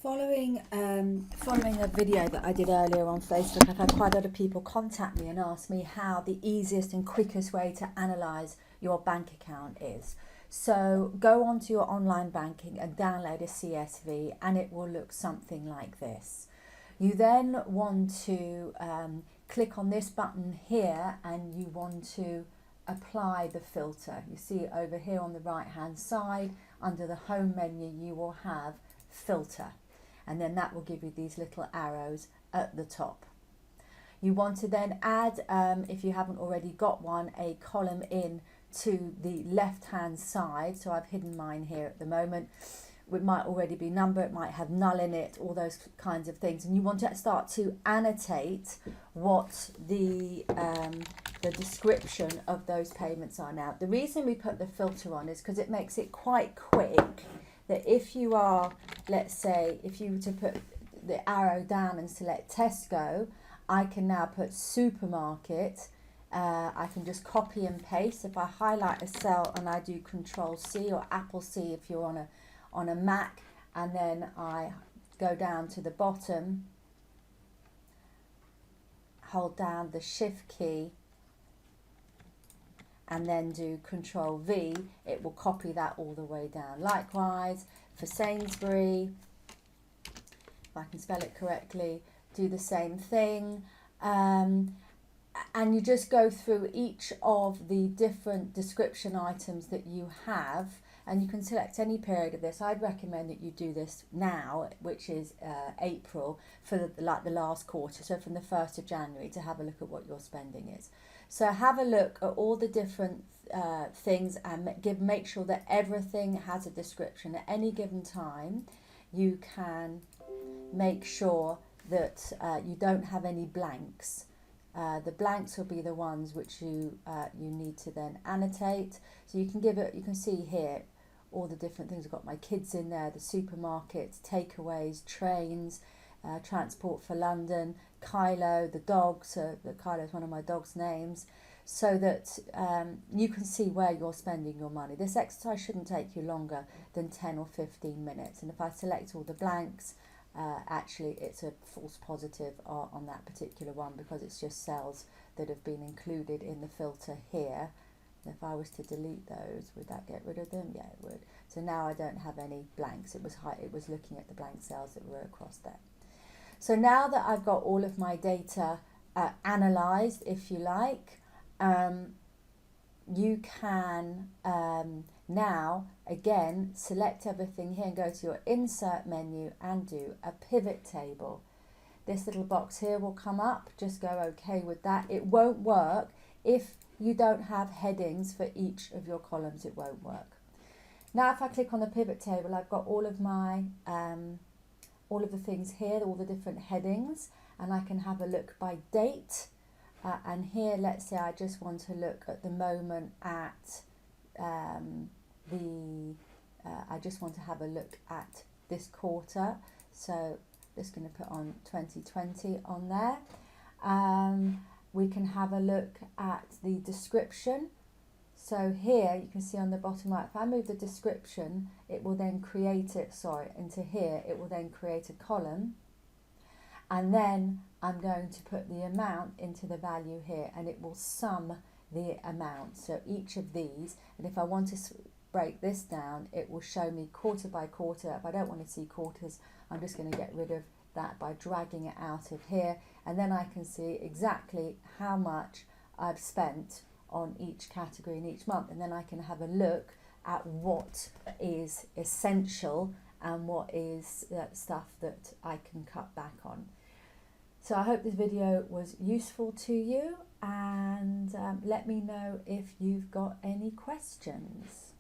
Following a video that I did earlier on Facebook, I've had quite a lot of people contact me and ask me how the easiest and quickest way to analyse your bank account is. So go onto your online banking and download a CSV, and it will look something like this. You then want to click on this button here, and you want to apply the filter. You see over here on the right hand side under the home menu you will have filter, and then that will give you these little arrows at the top. You want to then add, if you haven't already got one, a column in to the left hand side. So I've hidden mine here at the moment. It might already be number, it might have null in it, all those kinds of things. And you want to start to annotate what the description of those payments are. Now, the reason we put the filter on is because it makes it quite quick, that if you are, let's say, if you were to put the arrow down and select Tesco, I can now put supermarket. I can just copy and paste. If I highlight a cell and I do Control C or Apple C if you're on a Mac, and then I go down to the bottom, hold down the Shift key, and then do Control V, it will copy that all the way down. Likewise for Sainsbury, if I can spell it correctly, do the same thing. And you just go through each of the different description items that you have, and you can select any period of this. I'd recommend that you do this now, which is April, for the last quarter, so from the 1st of January, to have a look at what your spending is. So have a look at all the different things and make sure that everything has a description. At any given time, you can make sure that you don't have any blanks. The blanks will be the ones which you need to then annotate. So you can give it. You can see here all the different things. I've got my kids in there, the supermarkets, takeaways, trains, transport for London, Kylo, the dog. So Kylo is one of my dog's names, so that you can see where you're spending your money. This exercise shouldn't take you longer than 10 or 15 minutes. And if I select all the blanks, actually it's a false positive on that particular one, because it's just cells that have been included in the filter here. If I was to delete those, would that get rid of them? Yeah, it would. So now I don't have any blanks. It was looking at the blank cells that were across there. So now that I've got all of my data analysed, if you like, you can now again select everything here and go to your insert menu and do a pivot table. This little box here will come up. Just go OK with that. It won't work if you don't have headings for each of your columns. It won't work. Now if I click on the pivot table, I've got all of my all of the things here, all the different headings, and I can have a look by date. And here, let's say I just want to look at the moment at I just want to have a look at this quarter. So just going to put on 2020 on there. We can have a look at the description. So here you can see on the bottom right, if I move the description, it will then create it, into here, it will then create a column. And then I'm going to put the amount into the value here, and it will sum the amount. So each of these, and if I want to break this down, it will show me quarter by quarter. If I don't want to see quarters, I'm just going to get rid of that by dragging it out of here, and then I can see exactly how much I've spent on each category in each month, and then I can have a look at what is essential and what is stuff that I can cut back on. So I hope this video was useful to you, and let me know if you've got any questions.